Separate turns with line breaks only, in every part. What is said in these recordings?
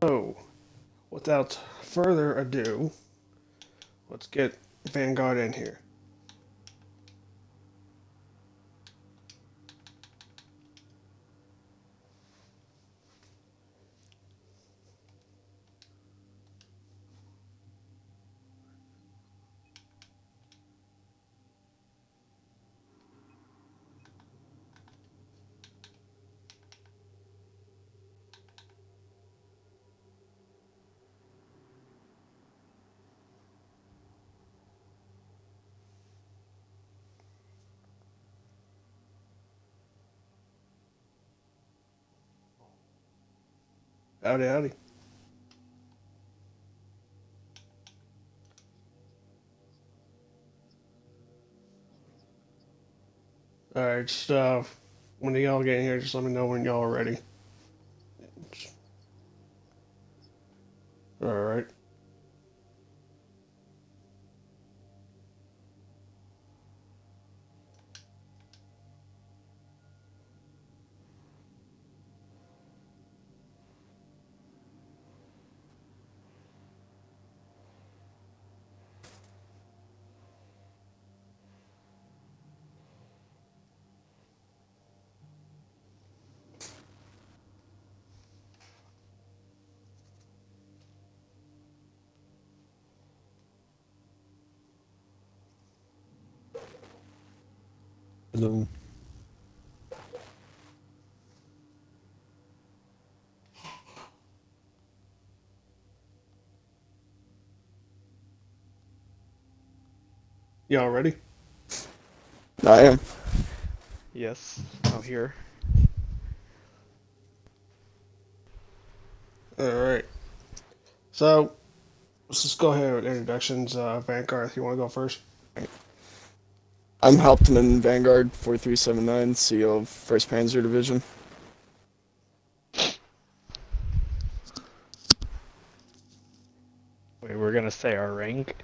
So, without further ado, let's get Vanguard in here. Howdy, howdy. Alright, just when y'all get in here, just let me know when y'all are ready. Alright.
Hello.
Y'all ready?
I am.
Yes, I'm here.
Alright. So, let's just go ahead with introductions. Vanguard, if you want to go first.
I'm Hauptmann Vanguard 4379, CO of 1st Panzer Division.
Wait, we're gonna say our rank?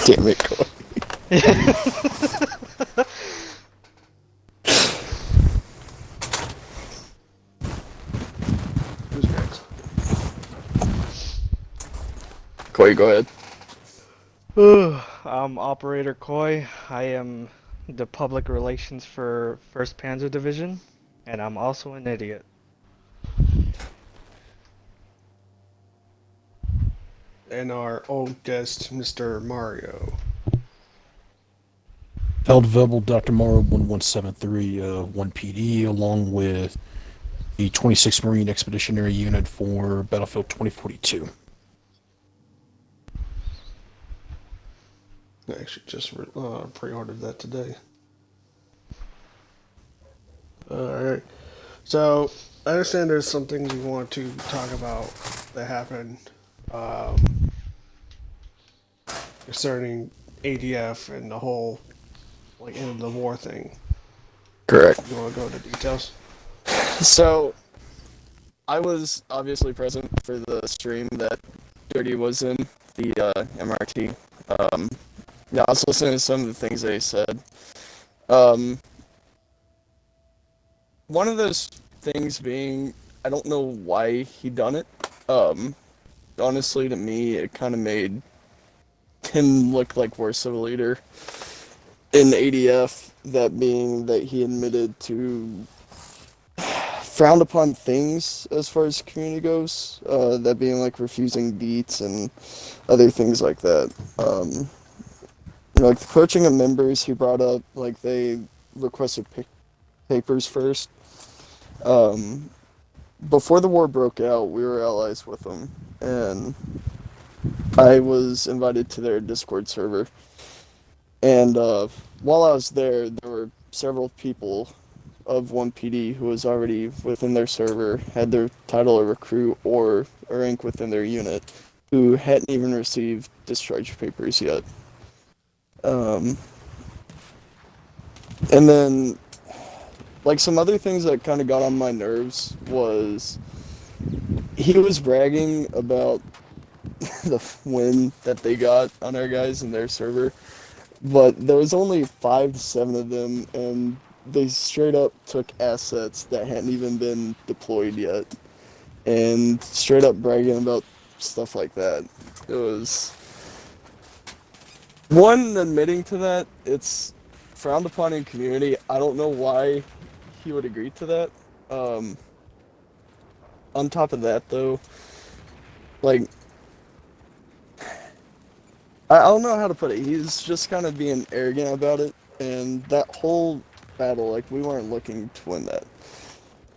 Damn it, Corey.
Who's next?
Corey, go ahead.
I'm Operator Koi. I am the public relations for 1st Panzer Division, and I'm also an idiot.
And our old guest, Mr. Mario.
Feldwebel Dr. Morrow 1173, 1PD, along with the 26th Marine Expeditionary Unit for Battlefield 2042.
I actually just pre-ordered that today. Alright. So, I understand there's some things you want to talk about that happened concerning ADF and the whole like end of the war thing.
Correct.
You want to go into details?
So, I was obviously present for the stream that Durdy was in, the MRT. Yeah, I was listening to some of the things they said. One of those things being, I don't know why he done it. Honestly, to me, it kind of made him look like worse of a leader in ADF, that being that he admitted to frowned upon things as far as community goes, that being like refusing beats and other things like that. Like the coaching of members, he brought up like they requested papers first. Um, Before the war broke out, we were allies with them, and I was invited to their Discord server. And while I was there, there were several people of 1PD who was already within their server, had their title of recruit or a rank within their unit, who hadn't even received discharge papers yet. Um, and then, like, some other things that kind of got on my nerves was he was bragging about the win that they got on our guys in their server, but there was only 5 to 7 of them, and they straight up took assets that hadn't even been deployed yet and straight up bragging about stuff like that. It was one admitting to that. It's frowned upon in community. I don't know why he would agree to that. Um, on top of that, though, like I don't know how to put it. He's just kind of being arrogant about it, and that whole battle, like we weren't looking to win that.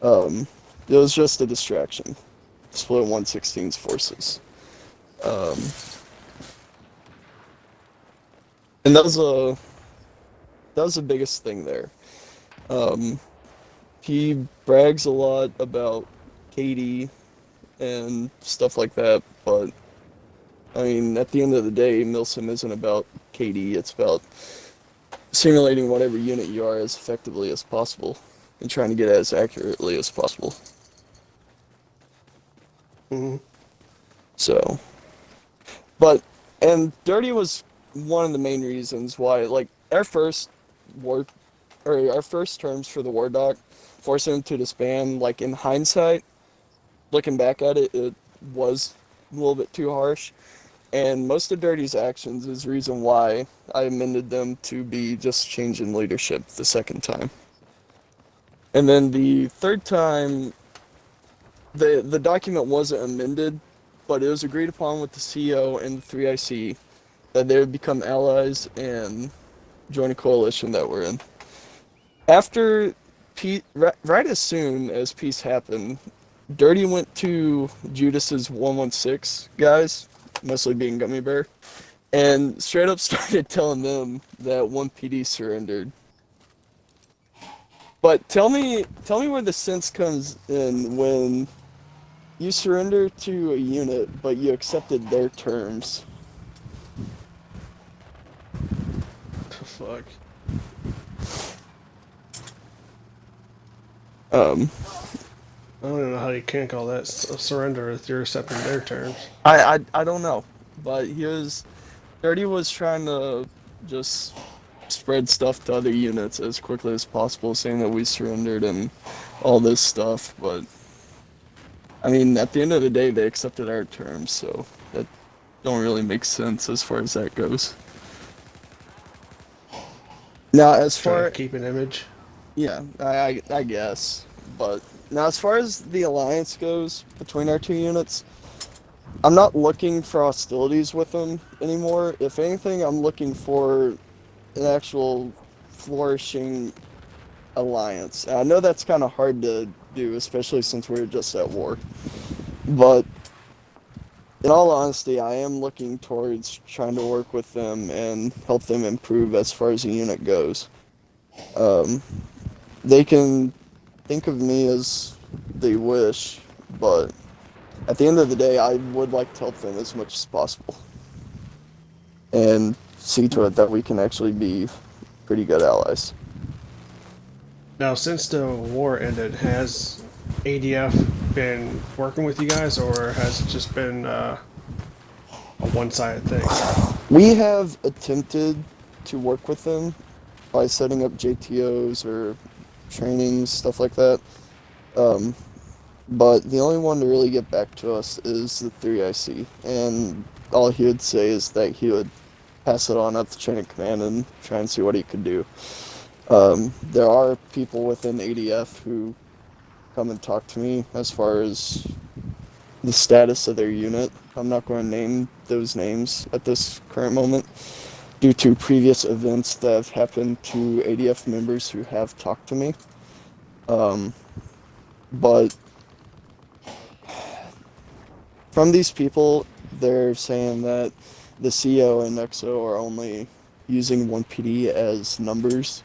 Um, it was just a distraction. Split 116's forces. Um, and that was the biggest thing there. Um, he brags a lot about Katie and stuff like that, but I mean, at the end of the day, Milsim isn't about Katie. It's about simulating whatever unit you are as effectively as possible and trying to get as accurately as possible.
Hmm.
So, but and Durdy was one of the main reasons why, like war, our first terms for the war doc, forcing him to disband. Like in hindsight, looking back at it, it was a little bit too harsh. And most of Dirty's actions is the reason why I amended them to be just change in leadership the second time. And then the third time, the document wasn't amended, but it was agreed upon with the CEO and the 3IC that they would become allies and join a coalition that we're in. After peace, right as soon as peace happened, Dirty went to Judas's 116 guys, mostly being Gummy Bear, and straight up started telling them that 1PD surrendered. But tell me where the sense comes in when you surrender to a unit, but you accepted their terms.
Fuck.
Um,
I don't even know how you can call that a surrender if you're accepting their terms.
I don't know, but Dirty was trying to just spread stuff to other units as quickly as possible, saying that we surrendered and all this stuff. But I mean, at the end of the day, they accepted our terms, so that don't really make sense as far as that goes. Now, as
Trying to
far
keep an image.
yeah, I guess, but now as far as the alliance goes between our two units, I'm not looking for hostilities with them anymore. If anything, I'm looking for an actual flourishing alliance. And I know that's kind of hard to do, especially since we're just at war. But in all honesty, I am looking towards trying to work with them and help them improve as far as the unit goes. Um, they can think of me as they wish, but at the end of the day, I would like to help them as much as possible and see to it that we can actually be pretty good allies.
Now, since the war ended, has ADF been working with you guys, or has it just been a one-sided thing?
We have attempted to work with them by setting up JTOs or trainings, stuff like that. Um, but the only one to really get back to us is the 3IC, and all he would say is that he would pass it on up the chain of command and try and see what he could do. There are people within ADF who come and talk to me as far as the status of their unit. I'm not going to name those names at this current moment due to previous events that have happened to ADF members who have talked to me. Um, but from these people, they're saying that the CO and XO are only using 1PD as numbers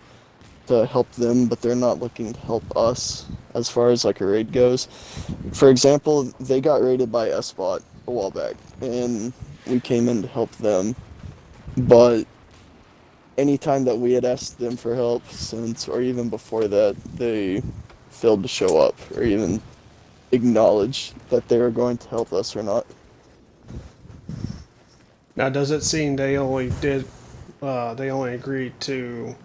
to help them, but they're not looking to help us as far as like a raid goes. For example, they got raided by SBOT a while back, and we came in to help them. But anytime that we had asked them for help since, or even before that, they failed to show up or even acknowledge that they were going to help us or not.
Now, does it seem they only agreed to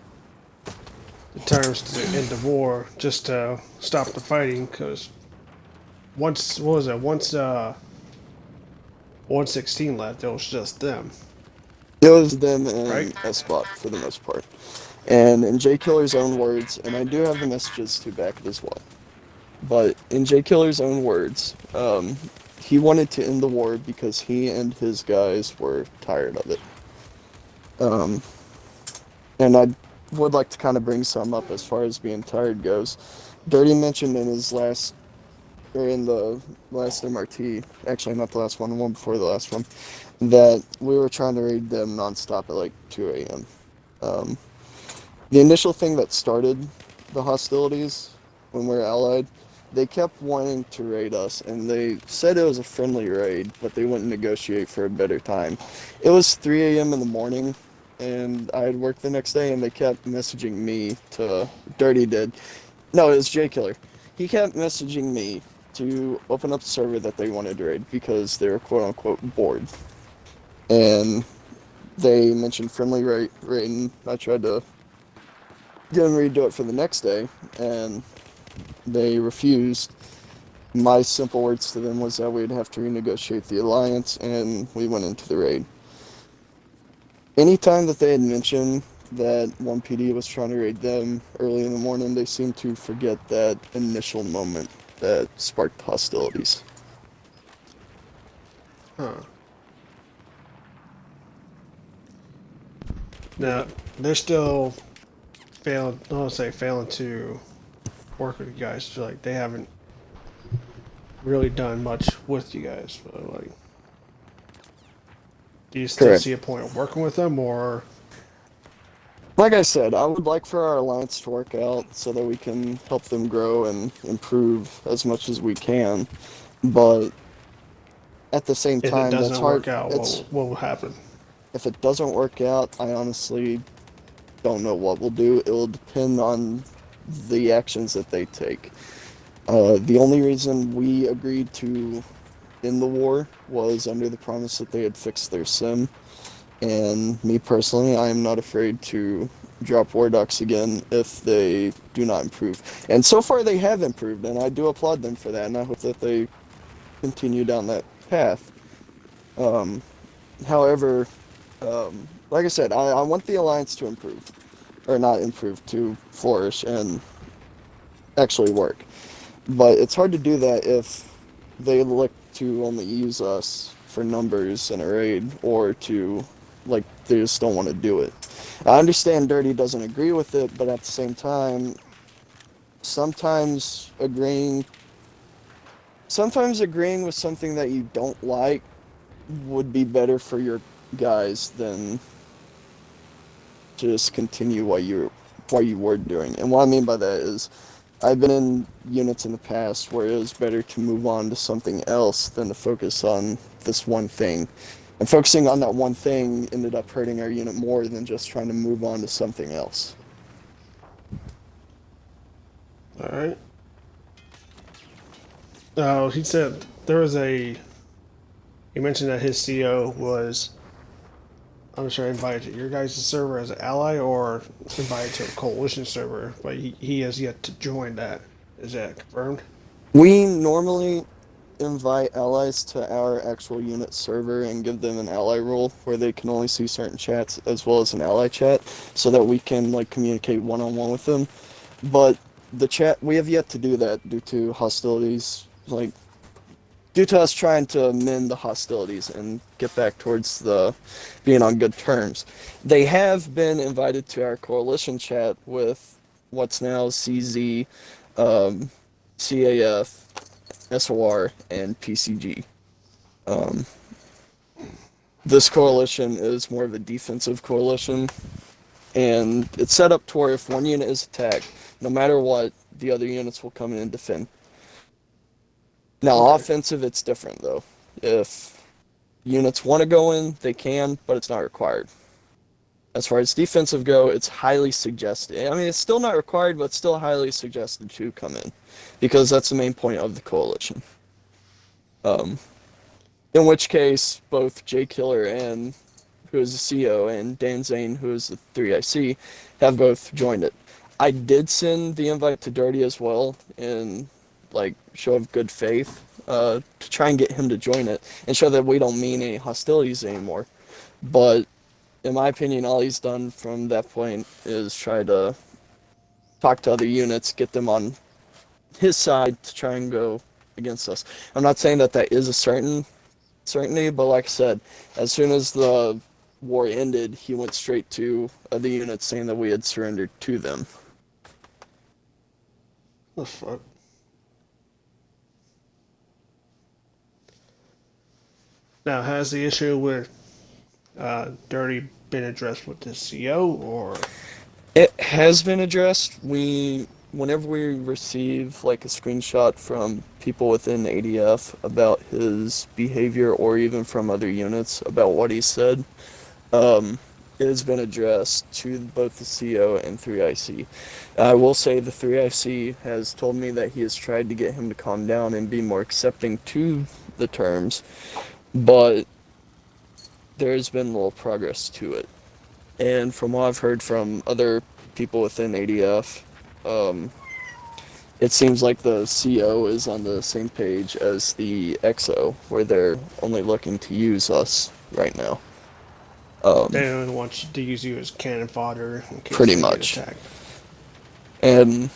the terms to end the war, just to stop the fighting. Because once, what was it? Once 116 left, it was just them,
It was them
right?
and S-Bot for the most part. And in J Killer's own words, and I do have the messages to back it as well, but in J Killer's own words, he wanted to end the war because he and his guys were tired of it. Um, and I would like to kind of bring some up as far as being tired goes. Durdy mentioned in his last, or in the last MRT, actually not the last one, the one before the last one, that we were trying to raid them nonstop at like 2 a.m. Um, the initial thing that started the hostilities when we were allied, they kept wanting to raid us, and they said it was a friendly raid, but they wouldn't negotiate for a better time. It was 3 a.m. in the morning, and I had work the next day, and they kept messaging me to, Dirty did. No, it was J Killer. He kept messaging me to open up the server that they wanted to raid because they were quote unquote bored. And they mentioned friendly raiding. I tried to get them to redo it for the next day, and they refused. My simple words to them was that we'd have to renegotiate the alliance, and we went into the raid. Anytime that they had mentioned that 1PD was trying to raid them early in the morning, they seemed to forget that initial moment that sparked hostilities.
Huh. Now they're still failing. I don't say failing to work with you guys. So, like they haven't really done much with you guys. But, like, do you still
Correct.
see a point of working with them, or
Like I said, I would like for our alliance to work out so that we can help them grow and improve as much as we can. But at the same
if it
time, that's
doesn't
hard.
work out,
It's
what will happen?
If it doesn't work out, I honestly don't know what we'll do. It will depend on the actions that they take. The only reason we agreed to end the war was under the promise that they had fixed their sim. And me personally, I am not afraid to drop war ducks again if they do not improve. And so far, they have improved, and I do applaud them for that. And I hope that they continue down that path. Um, However, like I said, I want the alliance to improve, or not improve, to flourish and actually work. But it's hard to do that if they look to only use us for numbers in a raid, or to, like, they just don't want to do it. I understand Dirty doesn't agree with it, but at the same time, sometimes agreeing with something that you don't like would be better for your guys than to just continue what you were doing. And what I mean by that is, I've been in units in the past where it was better to move on to something else than to focus on this one thing. And focusing on that one thing ended up hurting our unit more than just trying to move on to something else.
All right. He said there was a. He mentioned that his CO was. I'm sure invited to your guys' server as an ally, or invited to a coalition server, but he has yet to join that. Is that confirmed?
We normally invite allies to our actual unit server and give them an ally role where they can only see certain chats as well as an ally chat, so that we can like communicate one-on-one with them. But the chat, we have yet to do that due to hostilities, like due to us trying to mend the hostilities and get back towards the being on good terms. They have been invited to our coalition chat with what's now CZ, um, CAF, SOR, and PCG. Um, this coalition is more of a defensive coalition, and it's set up to where if one unit is attacked, no matter what, the other units will come in and defend. Now,
Okay.
offensive, it's different though. If units want to go in, they can, but it's not required. As far as defensive go, it's highly suggested. I mean, it's still not required, but it's still highly suggested to come in, because that's the main point of the coalition. Um, in which case, both J Killer, and who is the CEO, and Dan Zane, who is the 3IC, have both joined it. I did send the invite to Durdy as well, in like show of good faith, to try and get him to join it and show that we don't mean any hostilities anymore. But in my opinion, all he's done from that point is try to talk to other units, get them on his side to try and go against us. I'm not saying that that is a certainty, but like I said, as soon as the war ended, he went straight to other units saying that we had surrendered to them.
The fuck? Now, has the issue with Durdy been addressed with the CO, or
It has been addressed. Whenever we receive like a screenshot from people within ADF about his behavior, or even from other units about what he said, it has been addressed to both the CO and 3IC. I will say the 3IC has told me that he has tried to get him to calm down and be more accepting to the terms, but there has been little progress to it. And from what I've heard from other people within ADF, it seems like the CO is on the same page as the XO, where they're only looking to use us right now.
they don't want to use you as cannon fodder in case
Pretty
they get
much.
attacked?
And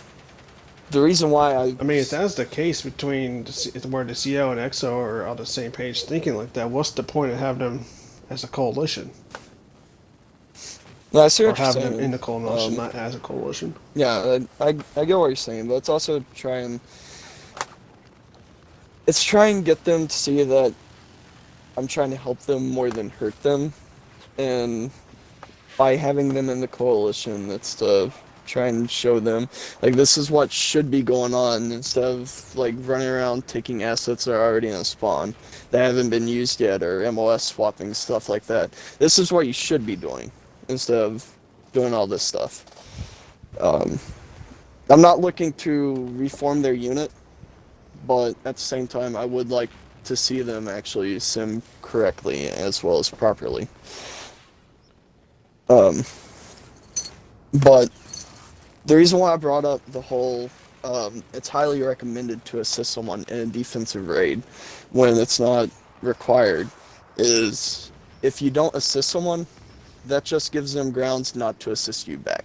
the reason why
I mean, if that's the case between where the CO and XO are on the same page thinking like that, what's the point of having them as a coalition?
No, I see
Or
what you're
having them in
saying.
the coalition, not as a coalition?
Yeah, I get what you're saying, but it's also try and get them to see that I'm trying to help them more than hurt them, and by having them in the coalition, it's to try and show them like this is what should be going on, instead of like running around taking assets that are already in a spawn that haven't been used yet, or MOS swapping, stuff like that. This is what you should be doing instead of doing all this stuff. I'm not looking to reform their unit, but at the same time, I would like to see them actually sim correctly as well as properly. But the reason why I brought up the whole it's highly recommended to assist someone in a defensive raid when it's not required is if you don't assist someone, that just gives them grounds not to assist you back.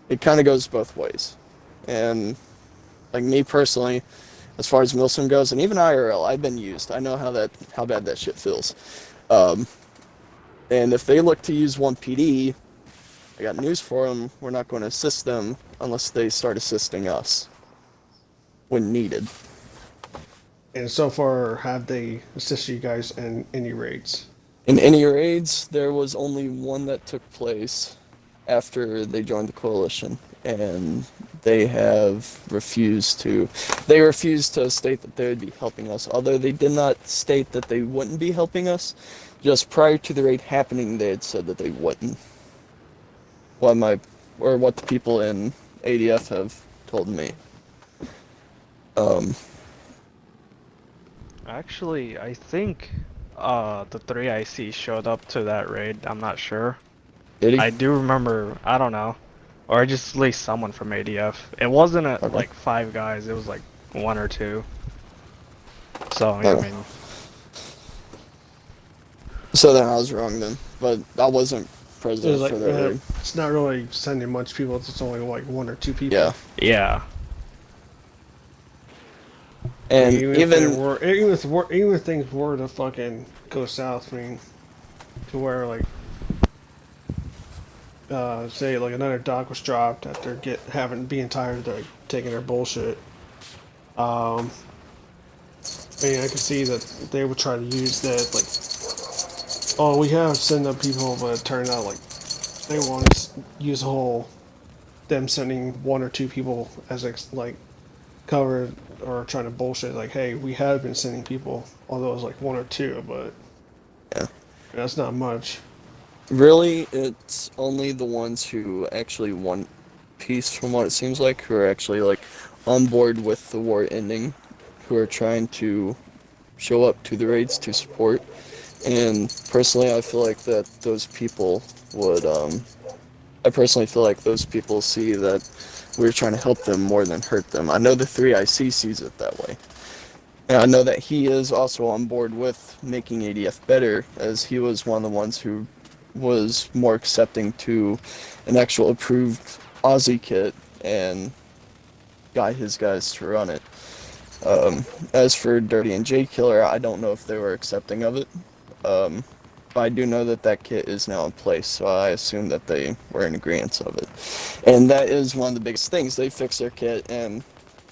It kind of goes both ways. And like me personally, as far as Milsim goes, and even IRL, I've been used. I know how bad that shit feels. And if they look to use one PD, I got news for them. We're not going to assist them unless they start assisting us when needed.
And so far, have they assisted you guys in any raids?
In any raids, there was only one that took place after they joined the coalition, and they refused to state that they would be helping us, although they did not state that they wouldn't be helping us. Just prior to the raid happening, they had said that they wouldn't. What the people in ADF have told me.
Actually, I think the 3IC showed up to that raid. I'm not sure.
Did he?
I do remember, I don't know. Or just at least someone from ADF. It wasn't
Okay.
like 5 guys, it was like 1 or 2. So, yeah, I mean,
So then I was wrong then, but I wasn't
It was
present
like,
for that raid.
it's not really sending much people, it's only like 1 or 2 people.
Yeah,
yeah.
and
even if things were to fucking go south, I mean, to where like, say like another dock was dropped after being tired of like taking their bullshit. I mean, I can see that they would try to use that like, oh, we have sent up people, but it turned out like they want to use them sending 1 or 2 people as like cover, or trying to bullshit like, hey, we have been sending people, although it was like 1 or 2, but
yeah.
that's not much.
Really, it's only the ones who actually want peace, from what it seems like, who are actually like on board with the war ending, who are trying to show up to the raids to support. And personally, I feel like that those people would I personally feel like those people see that we're trying to help them more than hurt them. I know the 3IC sees it that way. And I know that he is also on board with making ADF better, as he was one of the ones who was more accepting to an actual approved Aussie kit and got his guys to run it. As for Durdy and J Killer, I don't know if they were accepting of it. Um, but I do know that that kit is now in place, so I assume that they were in agreement of it. And that is one of the biggest things. They fixed their kit, and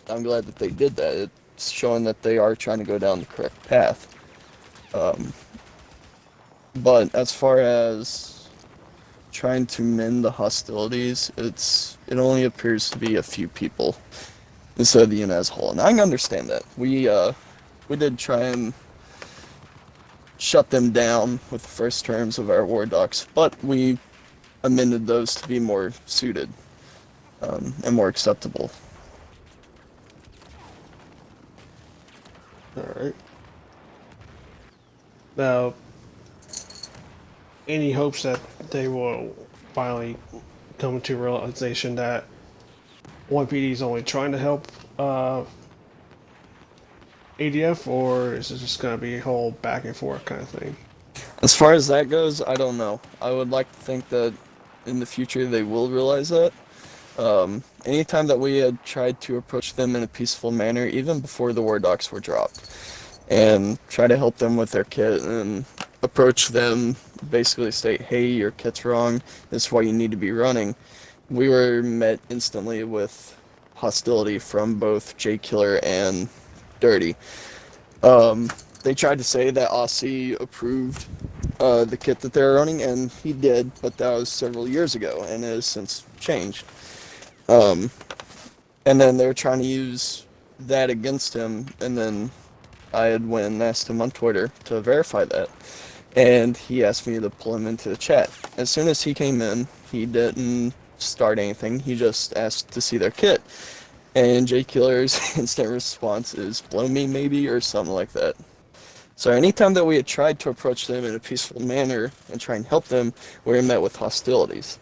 I'm glad that they did that. It's showing that they are trying to go down the correct path. But as far as trying to mend the hostilities, it only appears to be a few people instead of the unit as a whole, and I can understand that. We did try and shut them down with the first terms of our war docs, but we amended those to be more suited and more acceptable.
All right. Now, any hopes that they will finally come to realization that 1PD is only trying to help ADF, or is it just going to be a whole back and forth kind of thing?
As far as that goes, I don't know. I would like to think that in the future they will realize that. Anytime that we had tried to approach them in a peaceful manner, even before the war docs were dropped, and try to help them with their kit and approach them, basically state, hey, your kit's wrong, this is why you need to be running, we were met instantly with hostility from both J Killer and Durdy. They tried to say that Aussie approved the kit that they were running, and he did, but that was several years ago, and it has since changed. And then they were trying to use that against him, and then I had went and asked him on Twitter to verify that, and he asked me to pull him into the chat. As soon as he came in, he didn't start anything, he just asked to see their kit. And J Killer's instant response is, blow me maybe, or something like that. So anytime that we had tried to approach them in a peaceful manner and try and help them, we were met with hostilities.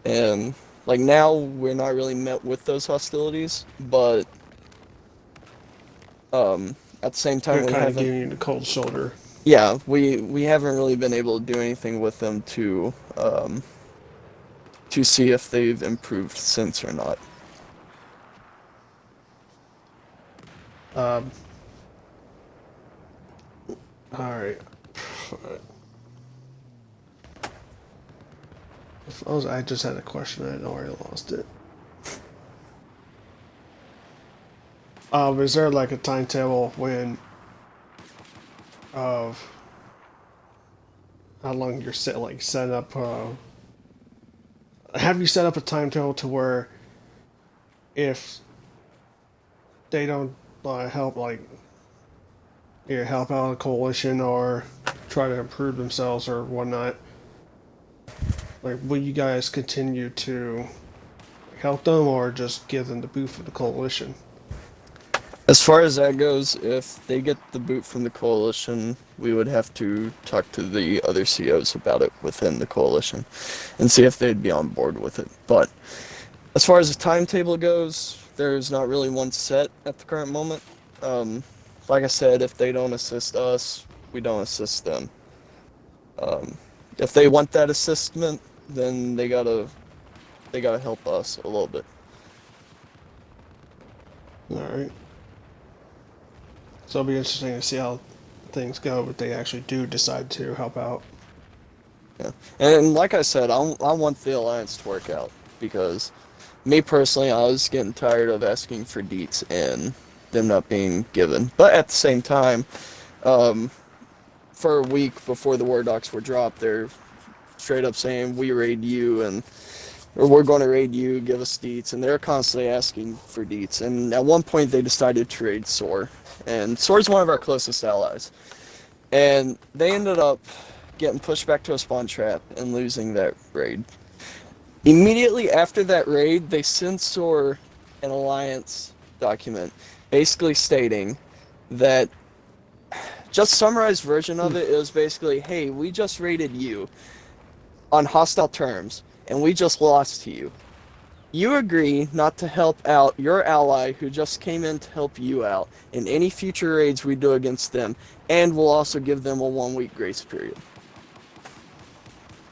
And like now, we're not really met with those hostilities, but at the same time,
They're
we
kind of
haven't.
giving you the cold shoulder.
Yeah, we haven't really been able to do anything with them to see if they've improved since or not.
Um, all right. I just had a question. I already lost it. Is there like a timetable when of how long you're set up? Have you set up a timetable to where if they don't help, like either help out a coalition or try to improve themselves or whatnot, like will you guys continue to help them or just give them the boot for the coalition?
As far as that goes, if they get the boot from the coalition, we would have to talk to the other COs about it within the coalition and see if they'd be on board with it. But as far as the timetable goes, there's not really one set at the current moment. Like I said, if they don't assist us, we don't assist them. If they want that assistment, then they gotta help us a little bit.
All right. So it'll be interesting to see how things go if they actually do decide to help out.
Yeah, and like I said, I want the alliance to work out, because me personally, I was getting tired of asking for deets and them not being given. But at the same time, for a week before the war docs were dropped, they're straight up saying, we raid you, or we're going to raid you, give us deets, and they're constantly asking for deets. And at one point they decided to raid Soar, and Soar's one of our closest allies. And they ended up getting pushed back to a spawn trap and losing that raid. Immediately after that raid, they sent Soar an alliance document basically stating that, just summarized version of it, it was basically, hey, we just raided you on hostile terms, and we just lost to you. You agree not to help out your ally who just came in to help you out in any future raids we do against them, and we'll also give them a 1-week grace period.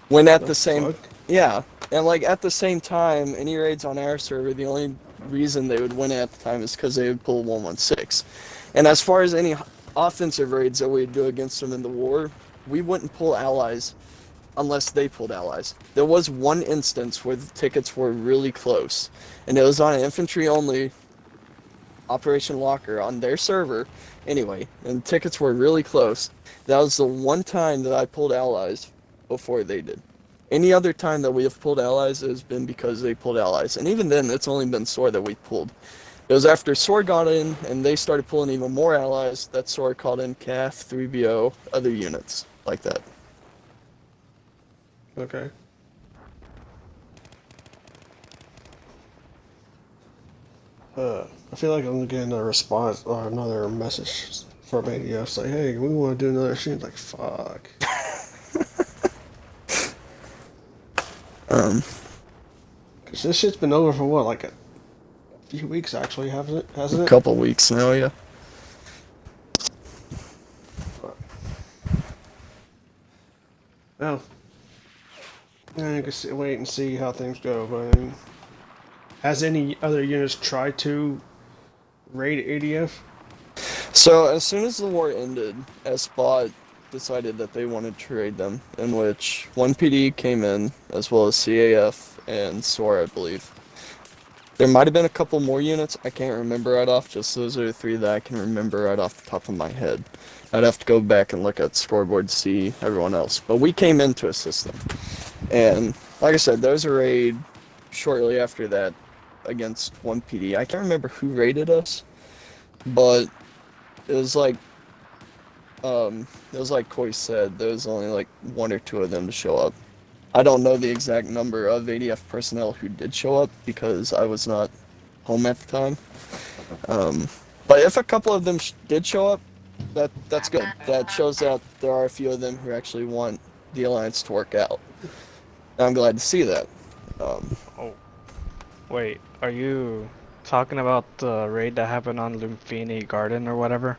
When at the same, yeah, and like at the same time, any raids on our server, the only reason they would win at the time is because they would pull 116. And as far as any offensive raids that we'd do against them in the war, we wouldn't pull allies unless they pulled allies. There was one instance where the tickets were really close, and it was on an infantry-only Operation Locker on their server. Anyway, and tickets were really close. That was the one time that I pulled allies before they did. Any other time that we have pulled allies has been because they pulled allies, and even then, it's only been SOAR that we pulled. It was after SOAR got in, and they started pulling even more allies, that SOAR called in CAF, 3BO, other units, like that.
Okay. I feel like I'm getting a response or another message from ADF. It's like, hey, we want to do another stream. Like, fuck. Cause this shit's been over for what, like a few weeks actually, hasn't it?
A couple weeks now, yeah.
Well, I guess wait and see how things go. But I mean, has any other units tried to raid ADF?
So as soon as the war ended, SBOT decided that they wanted to raid them, in which 1PD came in, as well as CAF and SOAR, I believe. There might have been a couple more units, I can't remember right off, just those are the three that I can remember right off the top of my head. I'd have to go back and look at scoreboard to see everyone else, but we came in to assist them. And like I said, there was a raid shortly after that against 1PD. I can't remember who raided us, but it was like Coy said, there was only like one or two of them to show up. I don't know the exact number of ADF personnel who did show up because I was not home at the time. But if a couple of them did show up, that's good. That shows that there are a few of them who actually want the alliance to work out. And I'm glad to see that.
Oh, wait, are you talking about the raid that happened on Lumfini Garden or whatever?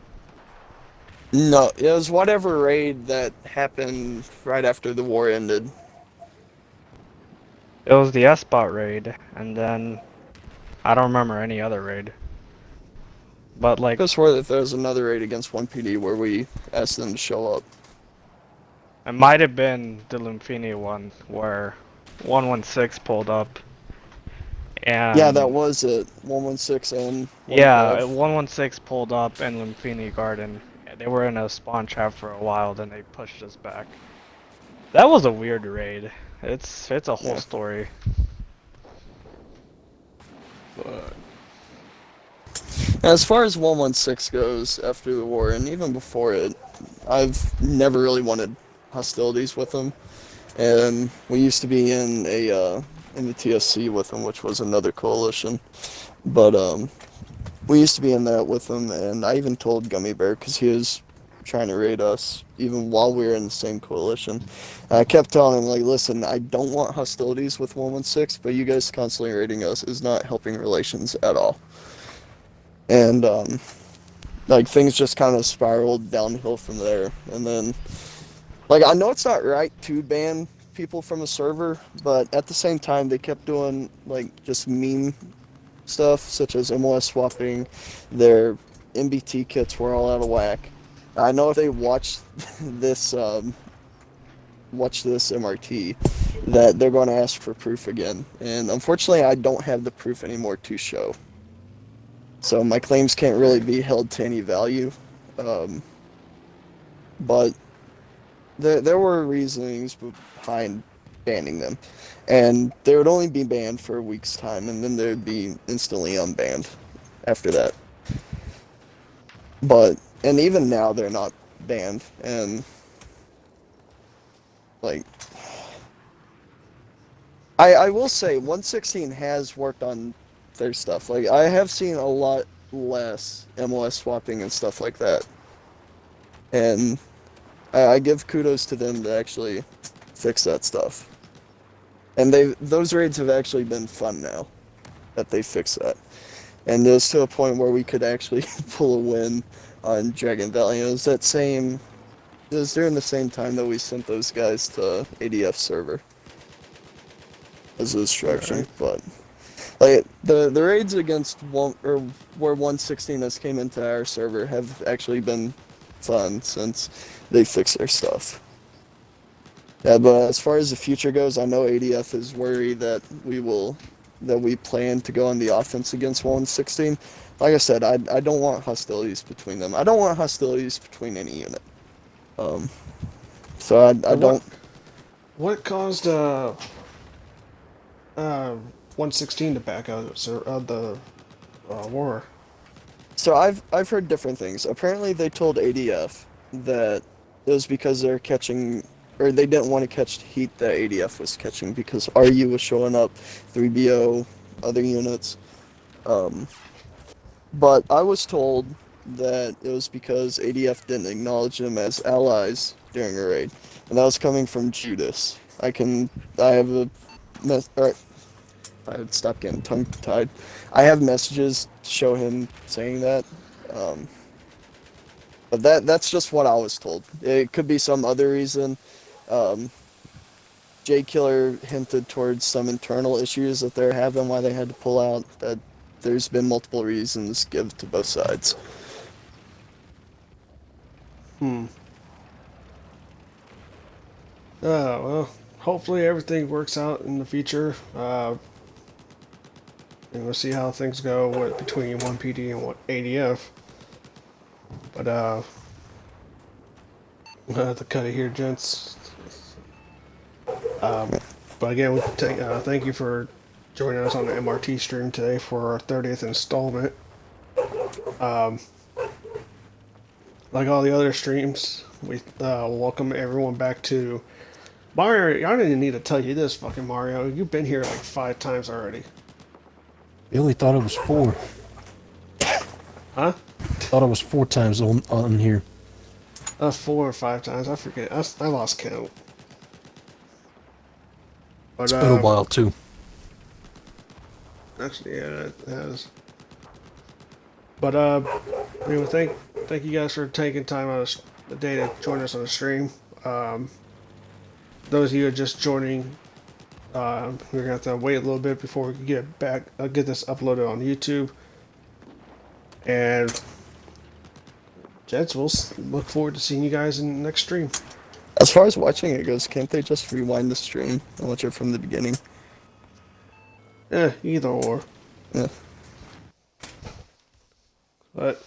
No, it was whatever raid that happened right after the war ended.
It was the S-Bot raid, and then I don't remember any other raid. But
I
like,
could swear that there was another raid against 1PD where we asked them to show up.
it might have been the Lumfini one where 116 pulled up. And
Yeah, that was it. 116 and 15.
yeah, 116 pulled up in Lumfini Garden. They were in a spawn trap for a while, then they pushed us back. That was a weird raid. It's a whole story.
But
As far as 116 goes, after the war, and even before it, I've never really wanted hostilities with them. And we used to be in the TSC with them, which was another coalition. But we used to be in that with them, and I even told Gummy Bear, because he was trying to raid us, even while we were in the same coalition. And I kept telling him, like, listen, I don't want hostilities with 116, but you guys constantly raiding us is not helping relations at all. And, like, things just kind of spiraled downhill from there. And then, like, I know it's not right to ban people from a server, but at the same time, they kept doing, like, just meme stuff, such as MOS swapping. Their MBT kits were all out of whack. I know if they watch this MRT, that they're going to ask for proof again. And unfortunately, I don't have the proof anymore to show. So my claims can't really be held to any value. But there were reasonings behind banning them. And they would only be banned for a week's time, and then they would be instantly unbanned after that. And even now, they're not banned. And, like, I will say, 116 has worked on their stuff. Like, I have seen a lot less MOS swapping and stuff like that. And I give kudos to them to actually fix that stuff. And those raids have actually been fun now that they fixed that. And it was to a point where we could actually pull a win on Dragon Valley. It was that same. It was during the same time that we sent those guys to ADF server as a distraction.
Alright.
But like the raids against one or where 116 has came into our server have actually been fun since they fixed their stuff. Yeah, but as far as the future goes, I know ADF is worried that we plan to go on the offense against 116. Like I said, I don't want hostilities between them. I don't want hostilities between any unit. So I
So
don't.
What caused 116 to back out of the war?
So I've heard different things. Apparently, they told ADF that it was because they're catching, or they didn't want to catch the heat that ADF was catching because RU was showing up, 3BO, other units. But I was told that it was because ADF didn't acknowledge them as allies during a raid, and that was coming from Judas. I have a or I would stop getting tongue-tied. I have messages to show him saying that. Um, but that's just what I was told. It could be some other reason. Um, J Killer hinted towards some internal issues that they're having, why they had to pull out. That there's been multiple reasons given to both sides.
Hmm. Well, hopefully everything works out in the future. And we'll see how things go between 1PD and ADF. But we'll have to cut it here, gents. But again, thank you for joining us on the MRT stream today for our 30th installment. Like all the other streams, we welcome everyone back to Mario. I don't even need to tell you this, fucking Mario. You've been here like 5 times already.
Billy thought it was 4.
Huh?
Thought it was 4 times on here.
4 or 5 times. I forget. I lost count. But
It's been a while too.
actually, yeah, it has. But anyway, thank you guys for taking time out of the day to join us on the stream. Those of you who are just joining, we're gonna have to wait a little bit before we can get back, get this uploaded on YouTube. And gents, we'll look forward to seeing you guys in the next stream.
As far as watching it goes, can't they just rewind the stream and watch it from the beginning?
Either or.
Yeah.
But